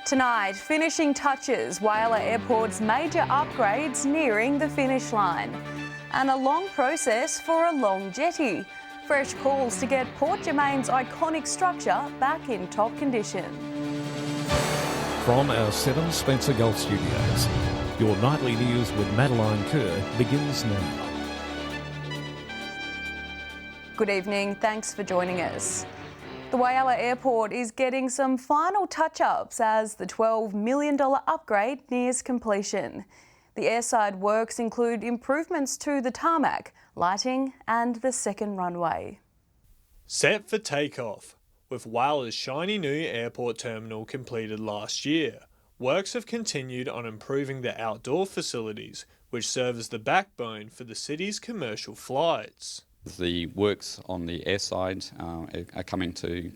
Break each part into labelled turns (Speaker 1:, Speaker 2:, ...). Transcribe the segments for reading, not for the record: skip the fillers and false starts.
Speaker 1: Tonight, finishing touches, Whyalla Airport's major upgrades nearing the finish line. And a long process for a long jetty. Fresh calls to get Port Germain's iconic structure back in top condition.
Speaker 2: From our 7 Spencer Gulf Studios, your nightly news with Madeline Kerr begins now.
Speaker 1: Good evening, thanks for joining us. The Whyalla Airport is getting some final touch-ups as the $12 million upgrade nears completion. The airside works include improvements to the tarmac, lighting and the second runway.
Speaker 3: Set for takeoff. With Whyalla's shiny new airport terminal completed last year, works have continued on improving the outdoor facilities, which serve as the backbone for the city's commercial flights.
Speaker 4: The works on the airside are coming to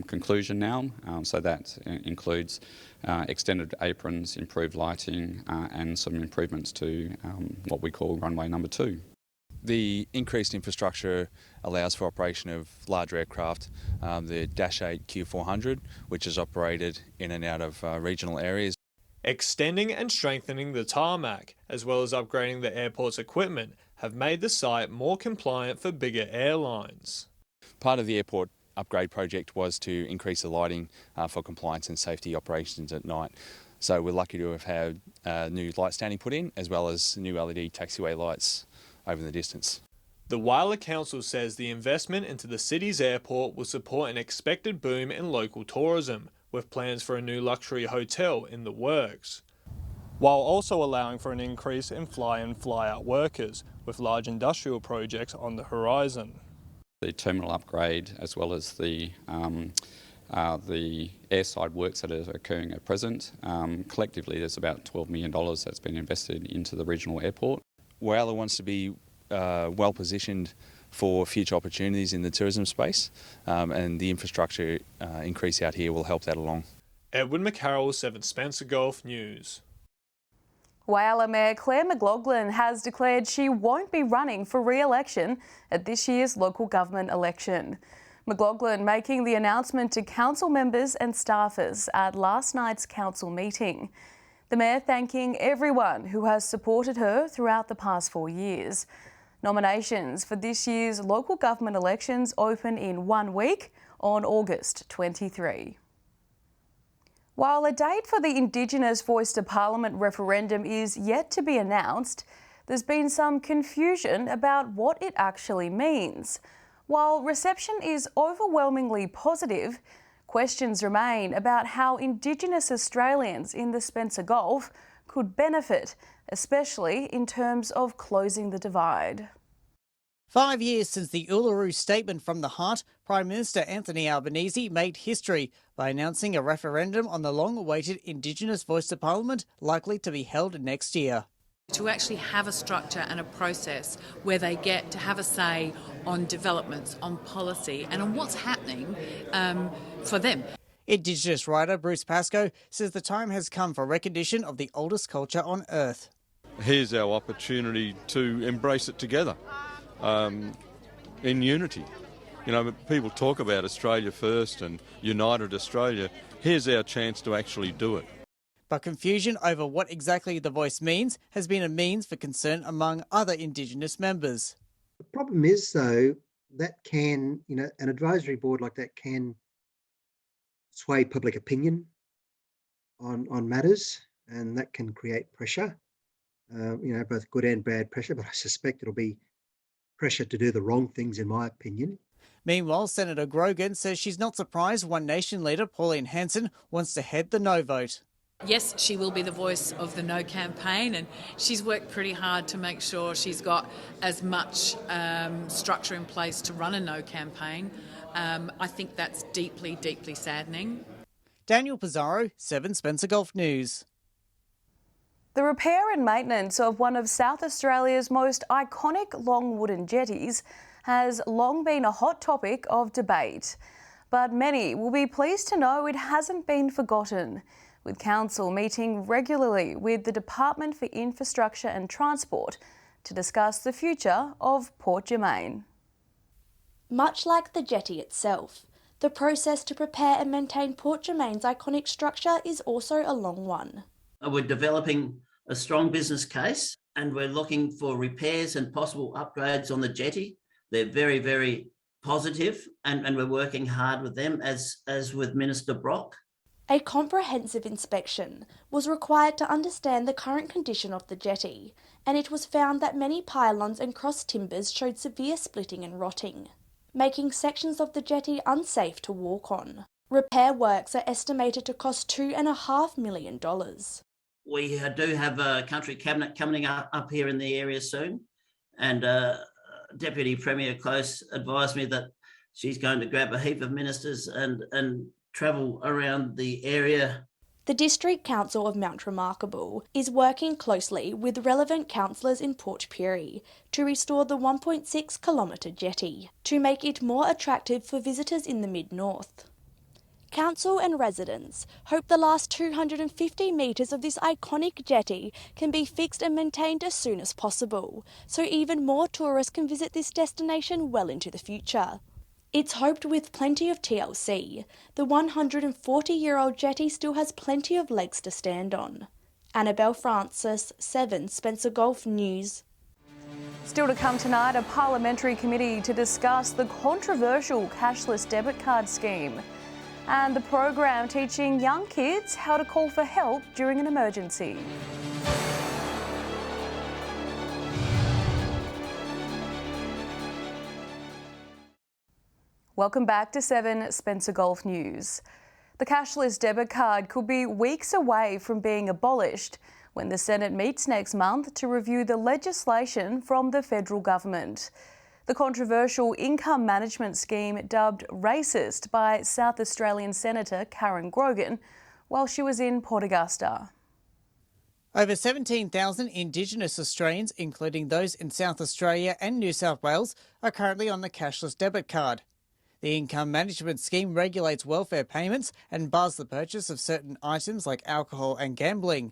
Speaker 4: conclusion now, so that includes extended aprons, improved lighting and some improvements to what we call runway number 2.
Speaker 5: The increased infrastructure allows for operation of large aircraft, the Dash 8 Q400, which is operated in and out of regional areas.
Speaker 3: Extending and strengthening the tarmac, as well as upgrading the airport's equipment, have made the site more compliant for bigger airlines.
Speaker 5: Part of the airport upgrade project was to increase the lighting for compliance and safety operations at night. So we're lucky to have had new light standing put in, as well as new LED taxiway lights over the distance.
Speaker 3: The Whyalla Council says the investment into the city's airport will support an expected boom in local tourism, with plans for a new luxury hotel in the works, while also allowing for an increase in fly-in fly-out workers, with large industrial projects on the horizon.
Speaker 4: The terminal upgrade, as well as the airside works that are occurring at present, collectively there's about $12 million that's been invested into the regional airport.
Speaker 5: Whyalla wants to be well positioned for future opportunities in the tourism space, and the infrastructure increase out here will help that along.
Speaker 3: Edward McCarroll, 7 Spencer Gulf News.
Speaker 1: Whyalla Mayor Claire McLaughlin has declared she won't be running for re-election at this year's local government election. McLaughlin making the announcement to council members and staffers at last night's council meeting. The Mayor thanking everyone who has supported her throughout the past 4 years. Nominations for this year's local government elections open in 1 week on August 23. While a date for the Indigenous Voice to Parliament referendum is yet to be announced, there's been some confusion about what it actually means. While reception is overwhelmingly positive, questions remain about how Indigenous Australians in the Spencer Gulf could benefit, especially in terms of closing the divide.
Speaker 6: 5 years since the Uluru Statement from the Heart, Prime Minister Anthony Albanese made history by announcing a referendum on the long-awaited Indigenous Voice to Parliament likely to be held next year.
Speaker 7: To actually have a structure and a process where they get to have a say on developments, on policy and on what's happening for them.
Speaker 6: Indigenous writer Bruce Pascoe says the time has come for recognition of the oldest culture on Earth.
Speaker 8: Here's our opportunity to embrace it together. In unity. You know, people talk about Australia first and United Australia. Here's our chance to actually do it.
Speaker 6: But confusion over what exactly the voice means has been a means for concern among other Indigenous members.
Speaker 9: The problem is, though, that can, an advisory board like that can sway public opinion on matters, and that can create pressure, both good and bad pressure, but I suspect it'll be pressure to do the wrong things, in my opinion.
Speaker 6: Meanwhile, Senator Grogan says she's not surprised One Nation leader Pauline Hanson wants to head the no vote.
Speaker 7: Yes, she will be the voice of the no campaign, and she's worked pretty hard to make sure she's got as much structure in place to run a no campaign. I think that's deeply, deeply saddening.
Speaker 6: Daniel Pizarro, 7 Spencer Gulf News.
Speaker 1: The repair and maintenance of one of South Australia's most iconic long wooden jetties has long been a hot topic of debate. But many will be pleased to know it hasn't been forgotten, with Council meeting regularly with the Department for Infrastructure and Transport to discuss the future of Port Germain.
Speaker 10: Much like the jetty itself, The process to prepare and maintain Port Germain's iconic structure is also a long one.
Speaker 11: We're developing a strong business case and we're looking for repairs and possible upgrades on the jetty. They're very, very positive and we're working hard with them as with Minister Brock.
Speaker 10: A comprehensive inspection was required to understand the current condition of the jetty, and it was found that many pylons and cross timbers showed severe splitting and rotting, making sections of the jetty unsafe to walk on. Repair works are estimated to cost $2.5 million.
Speaker 11: We do have a country cabinet coming up here in the area soon, and Deputy Premier Close advised me that she's going to grab a heap of ministers and travel around the area.
Speaker 10: The District Council of Mount Remarkable is working closely with relevant councillors in Port Pirie to restore the 1.6 kilometre jetty to make it more attractive for visitors in the mid-north. Council and residents hope the last 250 metres of this iconic jetty can be fixed and maintained as soon as possible, so even more tourists can visit this destination well into the future. It's hoped with plenty of TLC, the 140-year-old jetty still has plenty of legs to stand on. Annabelle Francis, 7 Spencer Gulf News.
Speaker 1: Still to come tonight, a parliamentary committee to discuss the controversial cashless debit card scheme and the program teaching young kids how to call for help during an emergency. Welcome back to 7 Spencer Gulf News. The cashless debit card could be weeks away from being abolished when the Senate meets next month to review the legislation from the federal government. The controversial income management scheme dubbed racist by South Australian Senator Karen Grogan while she was in Port Augusta.
Speaker 6: Over 17,000 Indigenous Australians, including those in South Australia and New South Wales, are currently on the cashless debit card. The income management scheme regulates welfare payments and bars the purchase of certain items like alcohol and gambling.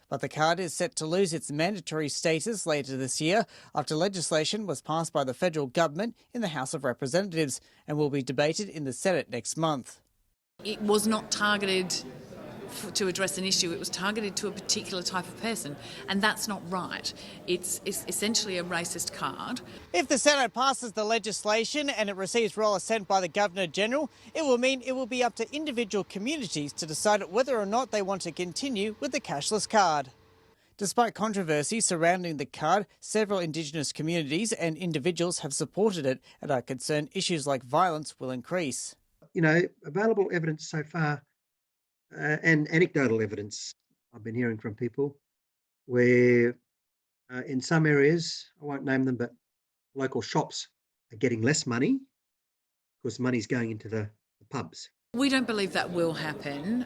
Speaker 6: But the card is set to lose its mandatory status later this year after legislation was passed by the federal government in the House of Representatives and will be debated in the Senate next month.
Speaker 7: It was not targeted to address an issue, it was targeted to a particular type of person, and that's not right. It's essentially a racist card.
Speaker 6: If the Senate passes the legislation and it receives royal assent by the Governor-General, it will mean it will be up to individual communities to decide whether or not they want to continue with the cashless card. Despite controversy surrounding the card, several Indigenous communities and individuals have supported it and are concerned issues like violence will increase.
Speaker 9: You know, available evidence so far and anecdotal evidence I've been hearing from people where in some areas, I won't name them, but local shops are getting less money because money's going into the pubs.
Speaker 7: We don't believe that will happen.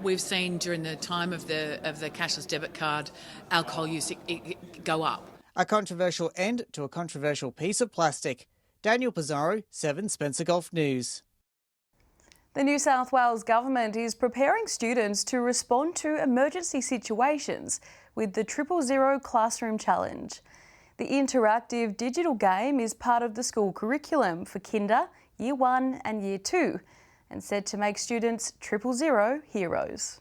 Speaker 7: We've seen during the time of the cashless debit card, alcohol use it go up.
Speaker 6: A controversial end to a controversial piece of plastic. Daniel Pizarro, 7 Spencer Gulf News.
Speaker 1: The New South Wales Government is preparing students to respond to emergency situations with the 000 Classroom Challenge. The interactive digital game is part of the school curriculum for Kinder, Year 1 and Year 2 and said to make students 000 heroes.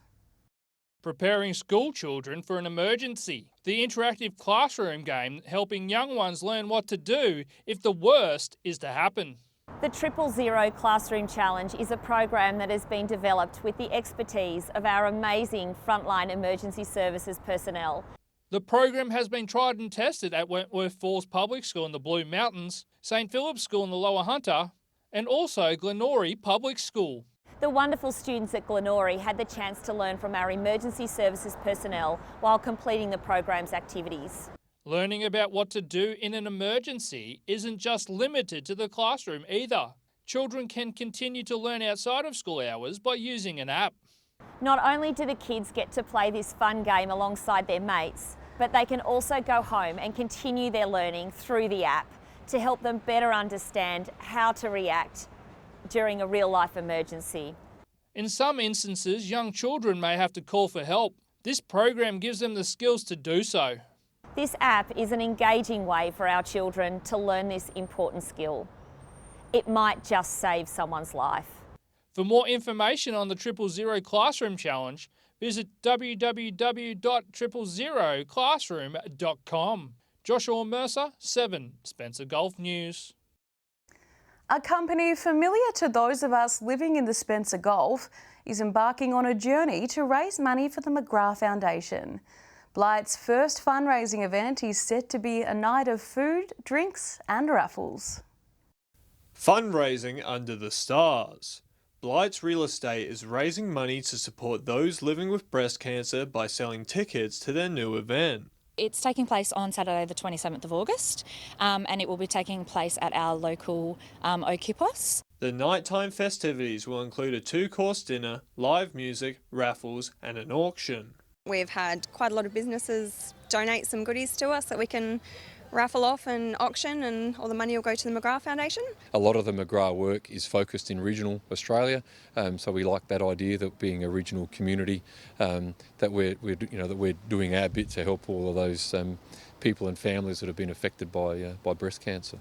Speaker 12: Preparing school children for an emergency. The interactive classroom game helping young ones learn what to do if the worst is to happen.
Speaker 13: The 000 Classroom Challenge is a program that has been developed with the expertise of our amazing frontline emergency services personnel.
Speaker 12: The program has been tried and tested at Wentworth Falls Public School in the Blue Mountains, St Philip's School in the Lower Hunter, and also Glenorrhy Public School.
Speaker 13: The wonderful students at Glenorrhy had the chance to learn from our emergency services personnel while completing the program's activities.
Speaker 12: Learning about what to do in an emergency isn't just limited to the classroom either. Children can continue to learn outside of school hours by using an app.
Speaker 13: Not only do the kids get to play this fun game alongside their mates, but they can also go home and continue their learning through the app to help them better understand how to react during a real-life emergency.
Speaker 12: In some instances, young children may have to call for help. This program gives them the skills to do so.
Speaker 13: This app is an engaging way for our children to learn this important skill. it might just save someone's life.
Speaker 12: For more information on the 000 Classroom Challenge, visit www.000classroom.com. Joshua Mercer, 7 Spencer Gulf News.
Speaker 1: A company familiar to those of us living in the Spencer Gulf is embarking on a journey to raise money for the McGrath Foundation. Blight's first fundraising event is set to be a night of food, drinks and raffles.
Speaker 3: Fundraising under the stars. Blight's Real Estate is raising money to support those living with breast cancer by selling tickets to their new event.
Speaker 14: It's taking place on Saturday the 27th of August and it will be taking place at our local Okipos.
Speaker 3: The nighttime festivities will include a 2-course dinner, live music, raffles and an auction.
Speaker 15: We've had quite a lot of businesses donate some goodies to us that we can raffle off and auction, and all the money will go to the McGrath Foundation.
Speaker 16: A lot of the McGrath work is focused in regional Australia, so we like that idea that being a regional community, that we're doing our bit to help all of those people and families that have been affected by breast cancer.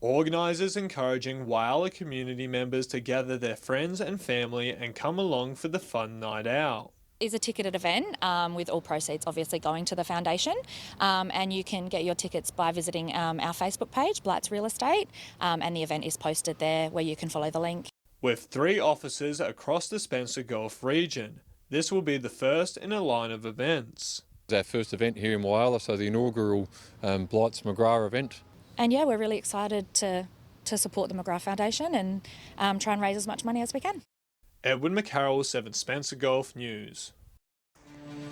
Speaker 3: Organisers encouraging Whyalla community members to gather their friends and family and come along for the fun night out.
Speaker 14: Is a ticketed event with all proceeds obviously going to the foundation, and you can get your tickets by visiting our Facebook page, Blight's Real Estate, and the event is posted there where you can follow the link.
Speaker 3: With 3 offices across the Spencer Gulf region, this will be the first in a line of events.
Speaker 16: It's our first event here in Whyalla, so the inaugural Blight's McGrath event.
Speaker 14: And yeah, we're really excited to support the McGrath Foundation and try and raise as much money as we can.
Speaker 3: Edwin McCarroll, 7 Spencer Gulf News.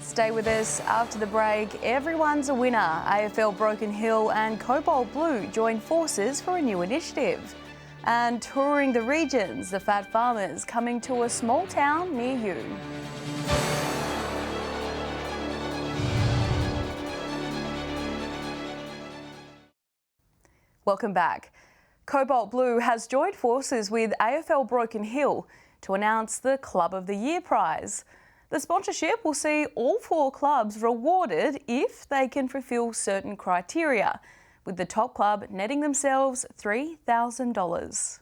Speaker 1: Stay with us after the break. Everyone's a winner. AFL Broken Hill and Cobalt Blue join forces for a new initiative. And touring the regions, the Fat Farmers coming to a small town near you. Welcome back. Cobalt Blue has joined forces with AFL Broken Hill to announce the Club of the Year prize. The sponsorship will see all 4 clubs rewarded if they can fulfil certain criteria, with the top club netting themselves $3,000.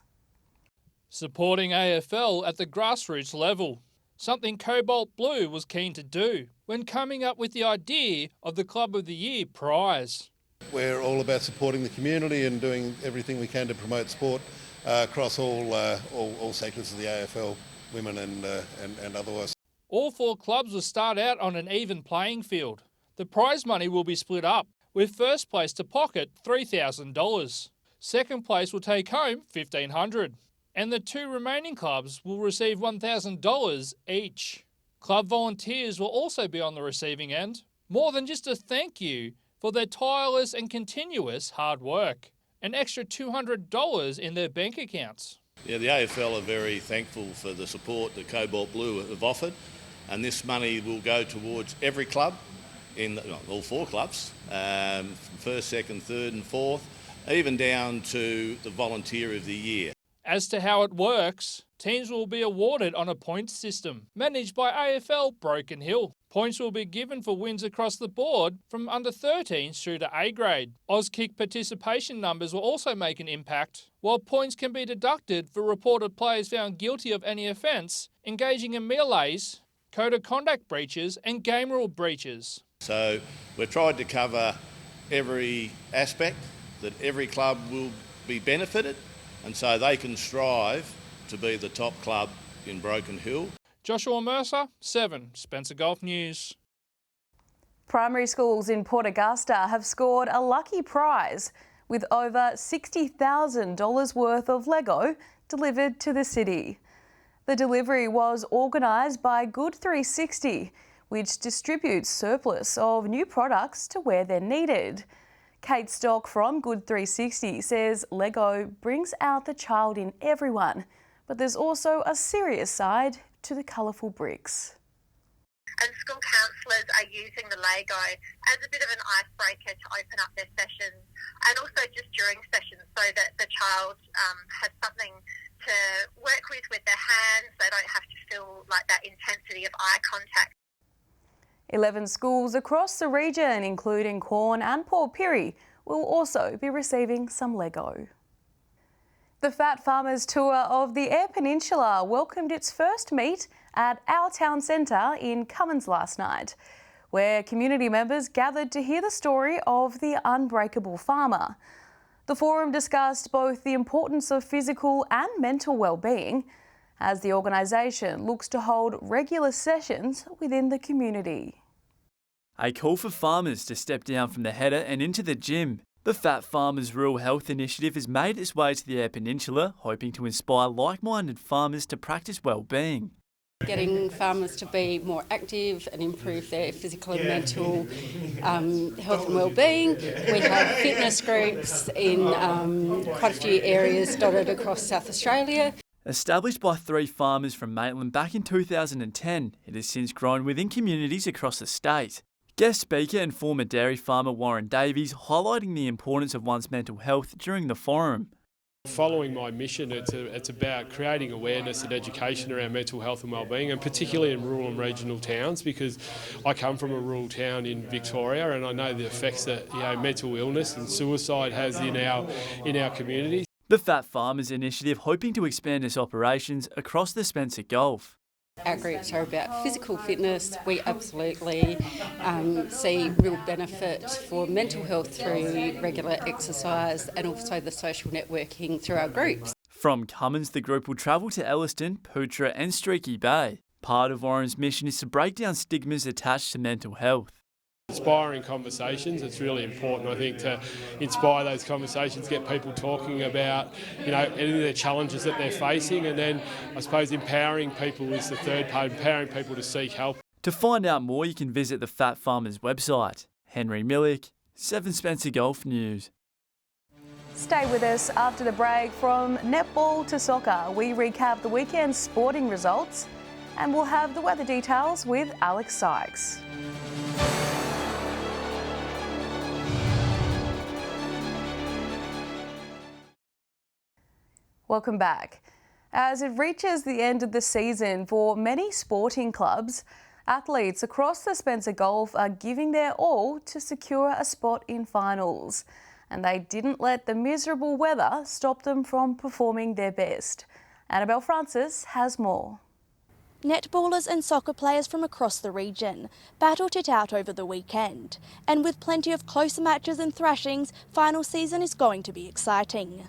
Speaker 12: Supporting AFL at the grassroots level, something Cobalt Blue was keen to do when coming up with the idea of the Club of the Year prize.
Speaker 17: We're all about supporting the community and doing everything we can to promote sport across all sectors of the AFL, women and otherwise.
Speaker 12: All 4 clubs will start out on an even playing field. The prize money will be split up, with first place to pocket $3,000. Second place will take home $1,500, and the 2 remaining clubs will receive $1,000 each. Club volunteers will also be on the receiving end, more than just a thank you for their tireless and continuous hard work. An extra $200 in their bank accounts.
Speaker 18: Yeah, the AFL are very thankful for the support that Cobalt Blue have offered, and this money will go towards every club, all 4 clubs, first, second, third and fourth, even down to the Volunteer of the Year.
Speaker 12: As to how it works, teams will be awarded on a points system, managed by AFL Broken Hill. Points will be given for wins across the board from under 13s through to A grade. Auskick participation numbers will also make an impact, while points can be deducted for reported players found guilty of any offence, engaging in melees, code of conduct breaches and game rule breaches.
Speaker 18: So we've tried to cover every aspect, that every club will be benefited, and so they can strive to be the top club in Broken Hill.
Speaker 12: Joshua Mercer, 7 Spencer Gulf News.
Speaker 1: Primary schools in Port Augusta have scored a lucky prize with over $60,000 worth of Lego delivered to the city. The delivery was organised by Good 360, which distributes surplus of new products to where they're needed. Kate Stock from Good 360 says Lego brings out the child in everyone, but there's also a serious side to the colourful bricks.
Speaker 19: And school counsellors are using the Lego as a bit of an icebreaker to open up their sessions, and also just during sessions so that the child has something to work with their hands. They don't have to feel like that intensity of eye contact.
Speaker 1: 11 schools across the region, including Corn and Port Pirie, will also be receiving some Lego. The Fat Farmers Tour of the Eyre Peninsula welcomed its first meet at Our Town Centre in Cummins last night, where community members gathered to hear the story of the unbreakable farmer. The forum discussed both the importance of physical and mental well-being as the organisation looks to hold regular sessions within the community.
Speaker 20: A call for farmers to step down from the header and into the gym. The Fat Farmers Rural Health Initiative has made its way to the Eyre Peninsula, hoping to inspire like-minded farmers to practice well-being.
Speaker 21: Getting farmers to be more active and improve their physical and mental health and well-being. We have fitness groups in quite a few areas dotted across South Australia.
Speaker 20: Established by 3 farmers from Maitland back in 2010, it has since grown within communities across the state. Guest speaker and former dairy farmer Warren Davies highlighting the importance of one's mental health during the forum.
Speaker 22: Following my mission, it's about creating awareness and education around mental health and wellbeing, and particularly in rural and regional towns, because I come from a rural town in Victoria and I know the effects that mental illness and suicide has in our community.
Speaker 20: The Fat Farmers Initiative hoping to expand its operations across the Spencer Gulf.
Speaker 21: Our groups are about physical fitness. We absolutely see real benefit for mental health through regular exercise and also the social networking through our groups.
Speaker 20: From Cummins, the group will travel to Elliston, Pootra and Streaky Bay. Part of Warren's mission is to break down stigmas attached to mental health.
Speaker 22: Inspiring conversations, it's really important, I think, to inspire those conversations, get people talking about, any of the challenges that they're facing, and then I suppose empowering people is the third part, empowering people to seek help.
Speaker 20: To find out more, you can visit the Fat Farmers website. Henry Millick, 7 Spencer Golf News.
Speaker 1: Stay with us after the break. From netball to soccer, we recap the weekend's sporting results and we'll have the weather details with Alex Sykes. Welcome back. As it reaches the end of the season for many sporting clubs, athletes across the Spencer Gulf are giving their all to secure a spot in finals. And they didn't let the miserable weather stop them from performing their best. Annabelle Francis has more.
Speaker 10: Netballers and soccer players from across the region battled it out over the weekend. And with plenty of close matches and thrashings, final season is going to be exciting.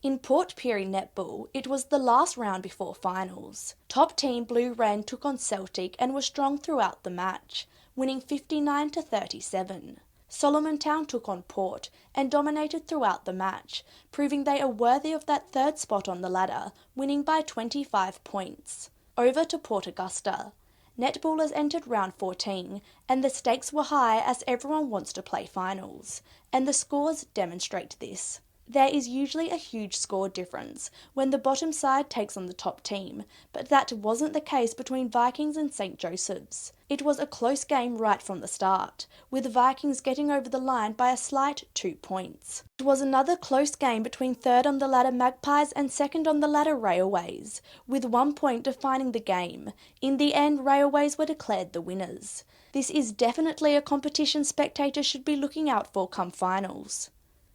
Speaker 10: In Port Pirie netball, it was the last round before finals. Top team Blue Wren took on Celtic and was strong throughout the match, winning 59-37. Solomon Town took on Port and dominated throughout the match, proving they are worthy of that third spot on the ladder, winning by 25 points. Over to Port Augusta. Netballers entered round 14 and the stakes were high as everyone wants to play finals, and the scores demonstrate this. There is usually a huge score difference when the bottom side takes on the top team, but that wasn't the case between Vikings and St. Joseph's. It was a close game right from the start, with Vikings getting over the line by a slight 2 points. It was another close game between third on the ladder Magpies and second on the ladder Railways, with 1 point defining the game. In the end, Railways were declared the winners. This is definitely a competition spectators should be looking out for come finals.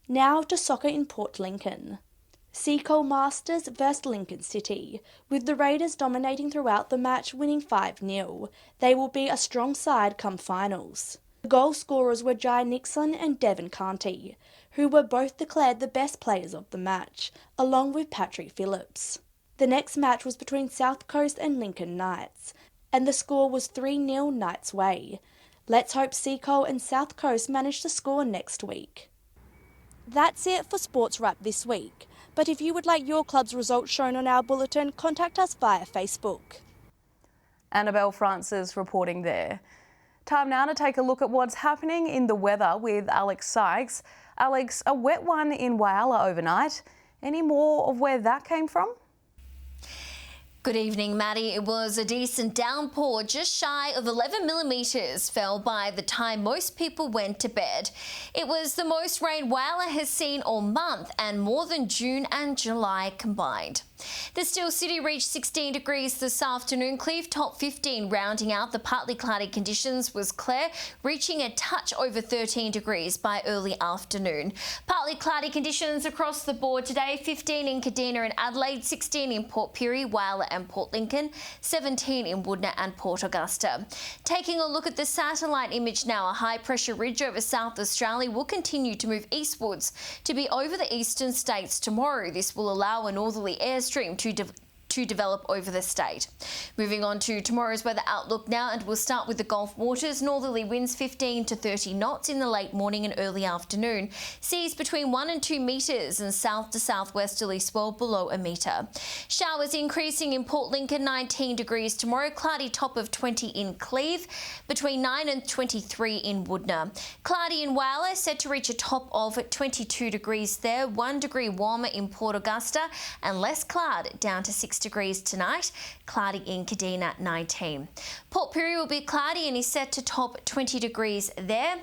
Speaker 10: Now to soccer in Port Lincoln. Seacole Masters vs Lincoln City, with the Raiders dominating throughout the match, winning 5-0. They will be a strong side come finals. The goal scorers were Jai Nixon and Devon Canty, who were both declared the best players of the match, along with Patrick Phillips. The next match was between South Coast and Lincoln Knights, and the score was 3-0 Knights' way. Let's hope Seacole and South Coast manage to score next week. That's it for Sports Wrap this week. But if you would like your club's results shown on our bulletin, contact us via Facebook.
Speaker 1: Annabelle Francis reporting there. Time now to take a look at what's happening in the weather with Alex Sykes. Alex, a wet one in Whyalla overnight. Any more of where that came from?
Speaker 23: Good evening, Maddie. It was a decent downpour, just shy of 11 millimetres fell by the time most people went to bed. It was the most rain Whyalla has seen all month and more than June and July combined. The Steel City reached 16 degrees this afternoon. Cleve top 15, rounding out the partly cloudy conditions was Clare, reaching a touch over 13 degrees by early afternoon. Partly cloudy conditions across the board today, 15 in Kadina and Adelaide, 16 in Port Pirie, Whyalla and Port Lincoln, 17 in Woodner and Port Augusta. Taking a look at the satellite image now, a high pressure ridge over South Australia will continue to move eastwards to be over the eastern states tomorrow. This will allow a northerly airstream to develop over the state. Moving on to tomorrow's weather outlook now, and we'll start with the Gulf waters. Northerly winds 15 to 30 knots in the late morning and early afternoon. Seas between 1 and 2 metres and south to southwesterly swell below a metre. Showers increasing in Port Lincoln, 19 degrees tomorrow. Cloudy top of 20 in Cleve, between 9 and 23 in Woodner. Cloudy in Whyalla, set to reach a top of 22 degrees there. 1 degree warmer in Port Augusta and less cloud down to 6 degrees tonight. Cloudy in Kadina at 19. Port Pirie will be cloudy and is set to top 20 degrees there.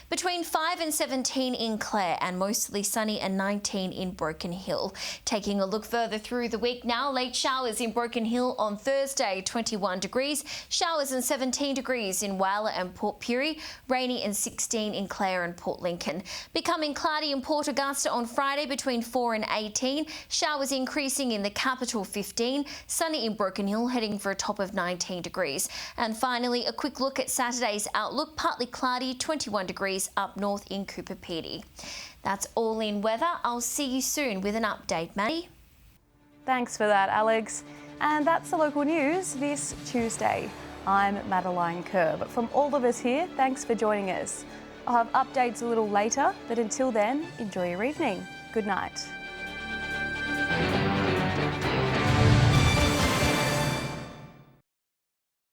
Speaker 23: Between 5 and 17 in Clare and mostly sunny and 19 in Broken Hill. Taking a look further through the week now, late showers in Broken Hill on Thursday, 21 degrees. Showers and 17 degrees in Whyalla and Port Pirie. Rainy and 16 in Clare and Port Lincoln. Becoming cloudy in Port Augusta on Friday between 4 and 18. Showers increasing in the capital, 15. Sunny in Broken Hill, heading for a top of 19 degrees. And finally, a quick look at Saturday's outlook. Partly cloudy, 21 degrees up north in Cooper Pedy. That's all in weather. I'll see you soon with an update, Maddie.
Speaker 1: Thanks for that, Alex. And that's the local news this Tuesday. I'm Madeline Kerr. But from all of us here, thanks for joining us. I'll have updates a little later, but until then, enjoy your evening. Good night.